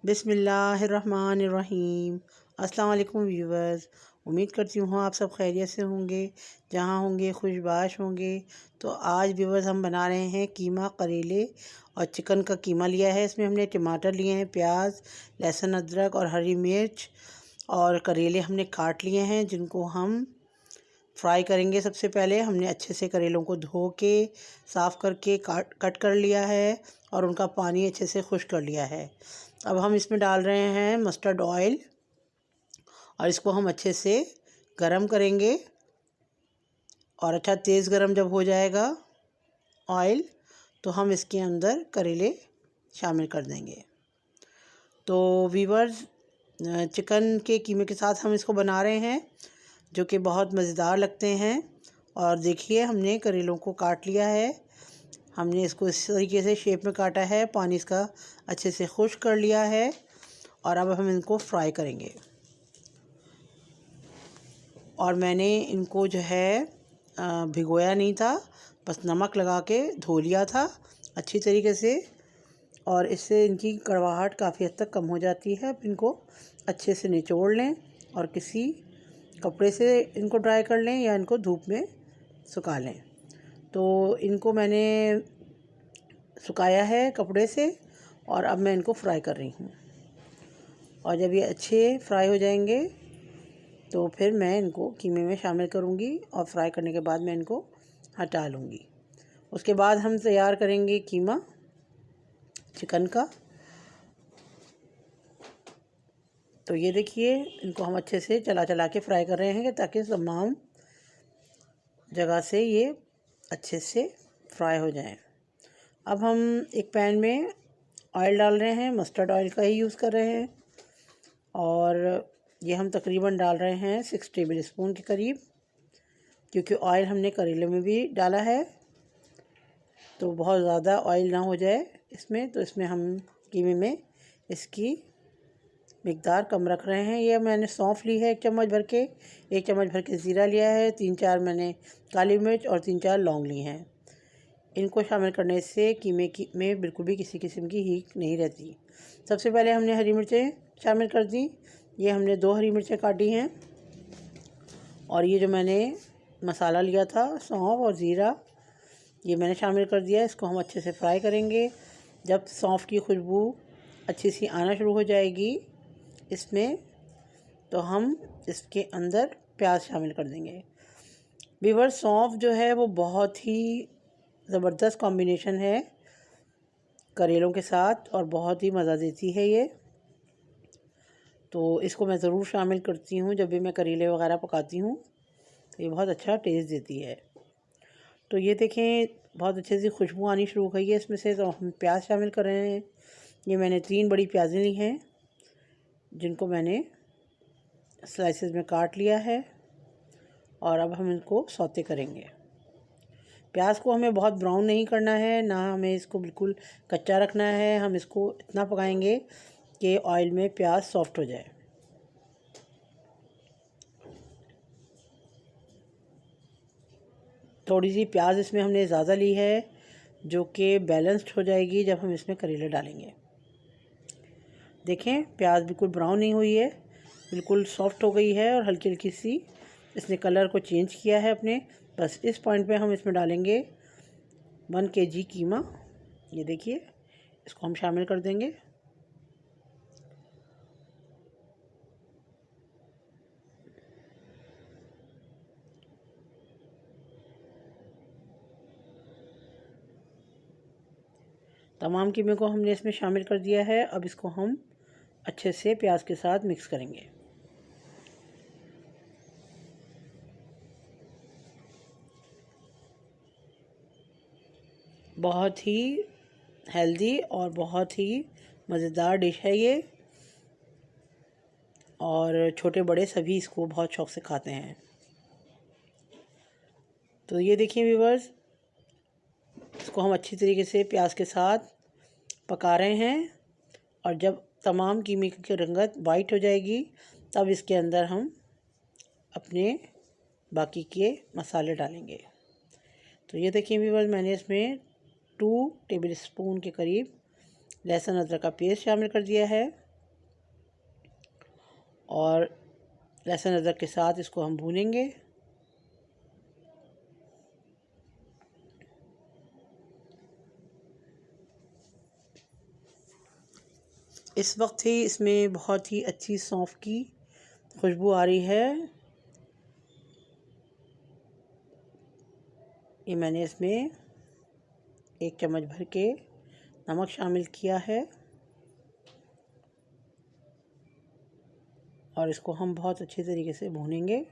बिस्मिल्लाहिर्रहमानिर्रहीम। अस्सलाम वालेकुम व्यूवर्स, उम्मीद करती हूँ आप सब खैरियत से होंगे, जहाँ होंगे खुशबाश होंगे। तो आज व्यूवर्स हम बना रहे हैं कीमा करेले और चिकन का कीमा लिया है। इसमें हमने टमाटर लिए हैं, प्याज, लहसुन, अदरक और हरी मिर्च, और करेले हमने काट लिए हैं जिनको हम फ्राई करेंगे। सबसे पहले हमने अच्छे से करेलों को धो के साफ़ करके कट कर लिया है और उनका पानी अच्छे से खुश्क कर लिया है। अब हम इसमें डाल रहे हैं मस्टर्ड ऑयल और इसको हम अच्छे से गरम करेंगे। और अच्छा तेज़ गरम जब हो जाएगा ऑयल, तो हम इसके अंदर करेले शामिल कर देंगे। तो वीवर्स, चिकन के कीमे के साथ हम इसको बना रहे हैं, जो कि बहुत मज़ेदार लगते हैं। और देखिए, हमने करेलों को काट लिया है। हमने इसको इस तरीके से शेप में काटा है, पानी इसका अच्छे से खुश्क कर लिया है। और अब हम इनको फ्राई करेंगे। और मैंने इनको जो है भिगोया नहीं था, बस नमक लगा के धो लिया था अच्छी तरीके से। और इससे इनकी कड़वाहट काफ़ी हद तक कम हो जाती है। अब इनको अच्छे से निचोड़ लें और किसी कपड़े से इनको ड्राई कर लें या इनको धूप में सुखा लें। तो इनको मैंने सुखाया है कपड़े से और अब मैं इनको फ्राई कर रही हूँ। और जब ये अच्छे फ्राई हो जाएंगे तो फिर मैं इनको कीमे में शामिल करूँगी और फ्राई करने के बाद मैं इनको हटा लूँगी। उसके बाद हम तैयार करेंगे कीमा चिकन का। तो ये देखिए, इनको हम अच्छे से चला चला के फ्राई कर रहे हैं ताकि तमाम जगह से ये अच्छे से फ्राई हो जाएं। अब हम एक पैन में ऑयल डाल रहे हैं, मस्टर्ड ऑयल का ही यूज़ कर रहे हैं। और ये हम तकरीबन डाल रहे हैं 6 टेबल स्पून के करीब, क्योंकि ऑयल हमने करेले में भी डाला है, तो बहुत ज़्यादा ऑयल ना हो जाए इसमें। तो इसमें हम कीमे में इसकी मिकदार कम रख रहे हैं। ये मैंने सौंफ ली है 1 चम्मच भर के, 1 चम्मच भर के ज़ीरा लिया है, 3-4 मैंने काली मिर्च और 3-4 लौंग ली हैं। इनको शामिल करने से कीमे में बिल्कुल भी किसी किस्म की हीट नहीं रहती। सबसे पहले हमने हरी मिर्चें शामिल कर दी। ये हमने 2 हरी मिर्चें काटी हैं। और ये जो मैंने मसाला लिया था, सौंफ और ज़ीरा, ये मैंने शामिल कर दिया। इसको हम अच्छे से फ्राई करेंगे। जब सौंफ की खुशबू अच्छी सी आना शुरू हो जाएगी इसमें, तो हम इसके अंदर प्याज शामिल कर देंगे। व्यूअर, सौंफ जो है वो बहुत ही ज़बरदस्त कॉम्बिनेशन है करेलों के साथ और बहुत ही मज़ा देती है ये। तो इसको मैं ज़रूर शामिल करती हूँ जब भी मैं करेले वगैरह पकाती हूँ, तो ये बहुत अच्छा टेस्ट देती है। तो ये देखें, बहुत अच्छे से खुशबू आनी शुरू हो गई है इसमें से। तो हम प्याज शामिल कर रहे हैं। ये मैंने 3 बड़ी प्याज़ें ली हैं जिनको मैंने स्लाइसेस में काट लिया है। और अब हम इनको सौते करेंगे। प्याज को हमें बहुत ब्राउन नहीं करना है, ना हमें इसको बिल्कुल कच्चा रखना है। हम इसको इतना पकाएंगे कि ऑयल में प्याज सॉफ्ट हो जाए। थोड़ी सी प्याज इसमें हमने ज़्यादा ली है, जो कि बैलेंस्ड हो जाएगी जब हम इसमें करेले डालेंगे। देखें, प्याज बिल्कुल ब्राउन नहीं हुई है, बिल्कुल सॉफ्ट हो गई है और हल्की हल्की सी इसने कलर को चेंज किया है अपने। बस इस पॉइंट पे हम इसमें डालेंगे 1 kg कीमा। ये देखिए, इसको हम शामिल कर देंगे। तमाम कीमे को हमने इसमें शामिल कर दिया है। अब इसको हम अच्छे से प्याज के साथ मिक्स करेंगे। बहुत ही हेल्दी और बहुत ही मज़ेदार डिश है ये, और छोटे बड़े सभी इसको बहुत शौक़ से खाते हैं। तो ये देखिए व्यूअर्स, इसको हम अच्छी तरीके से प्याज के साथ पका रहे हैं। और जब तमाम कीमे की रंगत वाइट हो जाएगी, तब इसके अंदर हम अपने बाकी के मसाले डालेंगे। तो ये देखिए व्यूअर्स, मैंने इसमें 2 टेबल स्पून के करीब लहसुन अदरक का पेस्ट शामिल कर दिया है। और लहसुन अदरक के साथ इसको हम भूनेंगे। इस वक्त ही इसमें बहुत ही अच्छी सौंफ की खुशबू आ रही है। ये मैंने इसमें 1 चम्मच भर के नमक शामिल किया है और इसको हम बहुत अच्छे तरीके से भूनेंगे।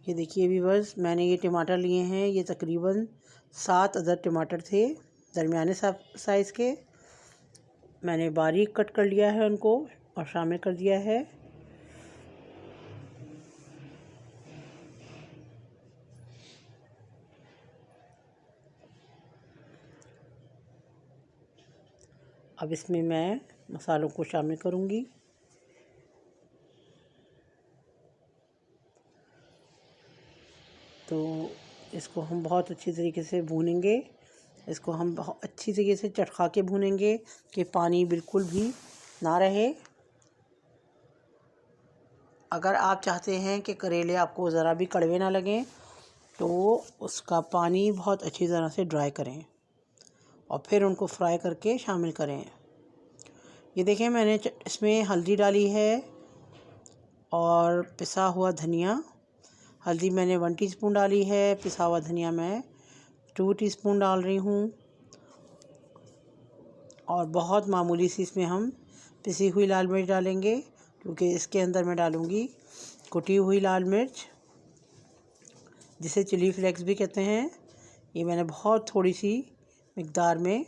ये देखिए व्यूअर्स, मैंने ये टमाटर लिए हैं, ये तकरीबन 7 अदद टमाटर थे, दरमियाने साइज़ के। मैंने बारीक कट कर लिया है उनको और शामिल कर दिया है। अब इसमें मैं मसालों को शामिल करूँगी। तो इसको हम बहुत अच्छी तरीके से भूनेंगे। इसको हम बहुत अच्छी तरीके से चटका के भूनेंगे कि पानी बिल्कुल भी ना रहे। अगर आप चाहते हैं कि करेले आपको ज़रा भी कड़वे ना लगें तो उसका पानी बहुत अच्छी तरह से ड्राई करें और फिर उनको फ्राई करके शामिल करें। ये देखें, मैंने इसमें हल्दी डाली है और पिसा हुआ धनिया। हल्दी मैंने 1 टीस्पून डाली है, पिसा हुआ धनिया मैं 2 टीस्पून डाल रही हूँ और बहुत मामूली सी इसमें हम पिसी हुई लाल मिर्च डालेंगे, क्योंकि इसके अंदर मैं डालूँगी कुटी हुई लाल मिर्च, जिसे चिली फ्लेक्स भी कहते हैं। ये मैंने बहुत थोड़ी सी मिकदार में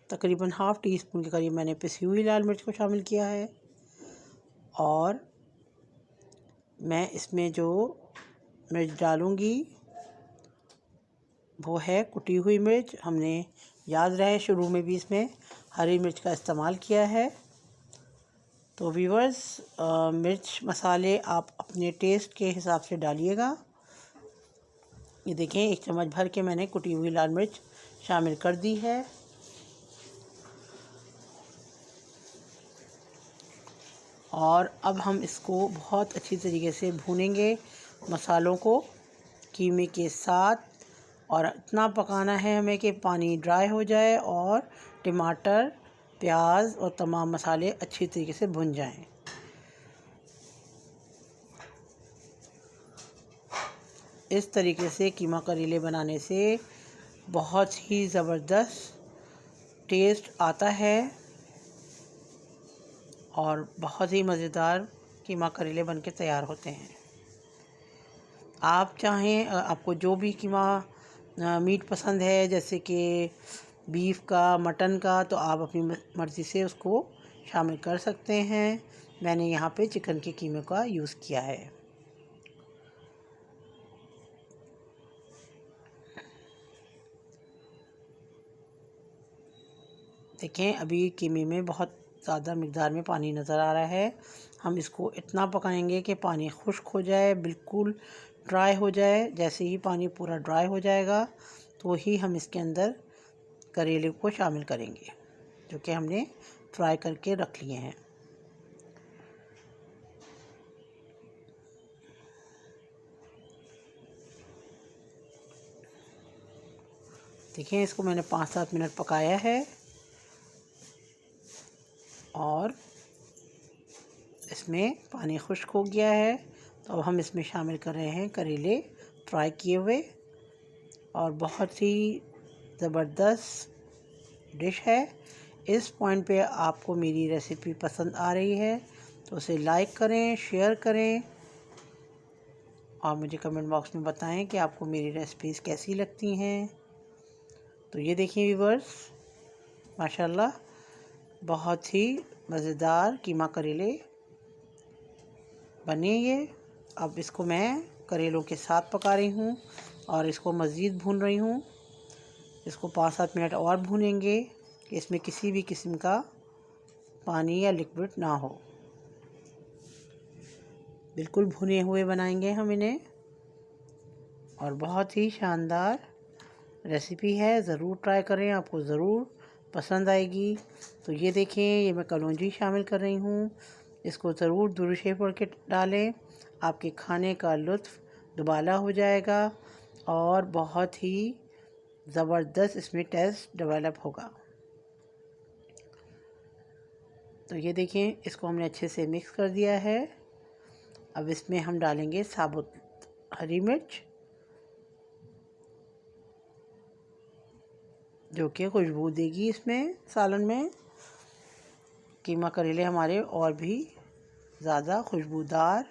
तकरीबन ½ टीस्पून के करीब मैंने पिसी हुई लाल मिर्च को शामिल किया है। और मैं इसमें जो मिर्च डालूँगी वो है कुटी हुई मिर्च। हमने याद रहे शुरू में भी इसमें हरी मिर्च का इस्तेमाल किया है। तो व्यूअर्स, मिर्च मसाले आप अपने टेस्ट के हिसाब से डालिएगा। ये देखें, 1 चम्मच भर के मैंने कुटी हुई लाल मिर्च शामिल कर दी है। और अब हम इसको बहुत अच्छी तरीके से भूनेंगे मसालों को कीमे के साथ, और इतना पकाना है हमें कि पानी ड्राई हो जाए और टमाटर, प्याज और तमाम मसाले अच्छी तरीके से भुन जाएं। इस तरीके से कीमा करेले बनाने से बहुत ही ज़बरदस्त टेस्ट आता है और बहुत ही मज़ेदार कीमा करेले बनके तैयार होते हैं। आप चाहें, आपको जो भी कीमा मीट पसंद है, जैसे कि बीफ का, मटन का, तो आप अपनी मर्ज़ी से उसको शामिल कर सकते हैं। मैंने यहाँ पे चिकन के कीमे का यूज़ किया है। देखें, अभी कीमे में बहुत ज़्यादा मिक़दार में पानी नज़र आ रहा है। हम इसको इतना पकाएंगे कि पानी खुश्क हो जाए, बिल्कुल ड्राई हो जाए। जैसे ही पानी पूरा ड्राई हो जाएगा तो ही हम इसके अंदर करेले को शामिल करेंगे, जो कि हमने फ्राई करके रख लिए हैं। देखिए, इसको मैंने 5-7 मिनट पकाया है और इसमें पानी खुश्क हो गया है। तो अब हम इसमें शामिल कर रहे हैं करेले फ्राई किए हुए, और बहुत ही ज़बरदस्त डिश है। इस पॉइंट पे आपको मेरी रेसिपी पसंद आ रही है तो उसे लाइक करें, शेयर करें और मुझे कमेंट बॉक्स में बताएं कि आपको मेरी रेसिपीज़ कैसी लगती हैं। तो ये देखिए व्यूअर्स, माशाल्लाह बहुत ही मज़ेदार कीमा करेले बने ये। अब इसको मैं करेलों के साथ पका रही हूँ और इसको मज़ीद भून रही हूँ। इसको 5-7 मिनट और भूनेंगे कि इसमें किसी भी किस्म का पानी या लिक्विड ना हो। बिल्कुल भुने हुए बनाएंगे हम इन्हें, और बहुत ही शानदार रेसिपी है। ज़रूर ट्राई करें, आपको ज़रूर पसंद आएगी। तो ये देखें, ये मैं कलौंजी शामिल कर रही हूँ। इसको ज़रूर दुरुशे पढ़ के डालें, आपके खाने का लुत्फ़ दुबाला हो जाएगा और बहुत ही ज़बरदस्त इसमें टेस्ट डेवलप होगा। तो ये देखें, इसको हमने अच्छे से मिक्स कर दिया है। अब इसमें हम डालेंगे साबुत हरी मिर्च, जो कि खुशबू देगी इसमें सालन में। कीमा करेले हमारे और भी ज़्यादा खुशबूदार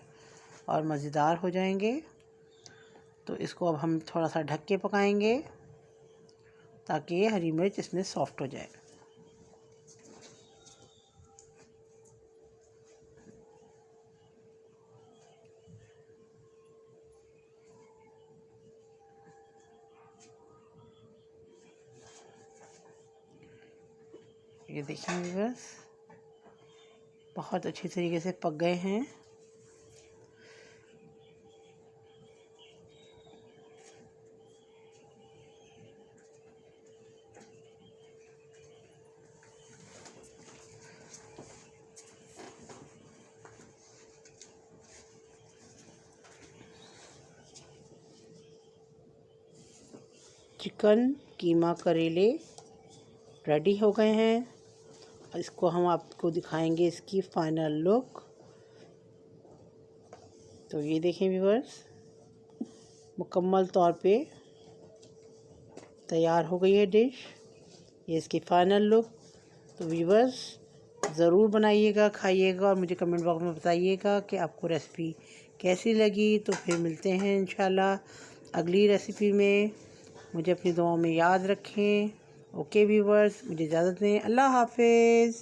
और मज़ेदार हो जाएंगे। तो इसको अब हम थोड़ा सा ढक के पकाएंगे ताकि ये हरी मिर्च इसमें सॉफ्ट हो जाए। ये देखिए बस बहुत अच्छी तरीके से पक गए हैं। चिकन कीमा करेले रेडी हो गए हैं। इसको हम आपको दिखाएंगे इसकी फाइनल लुक। तो ये देखें व्यूअर्स, मुकम्मल तौर पे तैयार हो गई है डिश। ये इसकी फ़ाइनल लुक। तो व्यूअर्स ज़रूर बनाइएगा, खाइएगा और मुझे कमेंट बॉक्स में बताइएगा कि आपको रेसिपी कैसी लगी। तो फिर मिलते हैं इंशाल्लाह अगली रेसिपी में। मुझे अपनी दुआओं में याद रखें। ओके व्यूअर्स, मुझे इजाज़त दें। अल्लाह हाफिज़।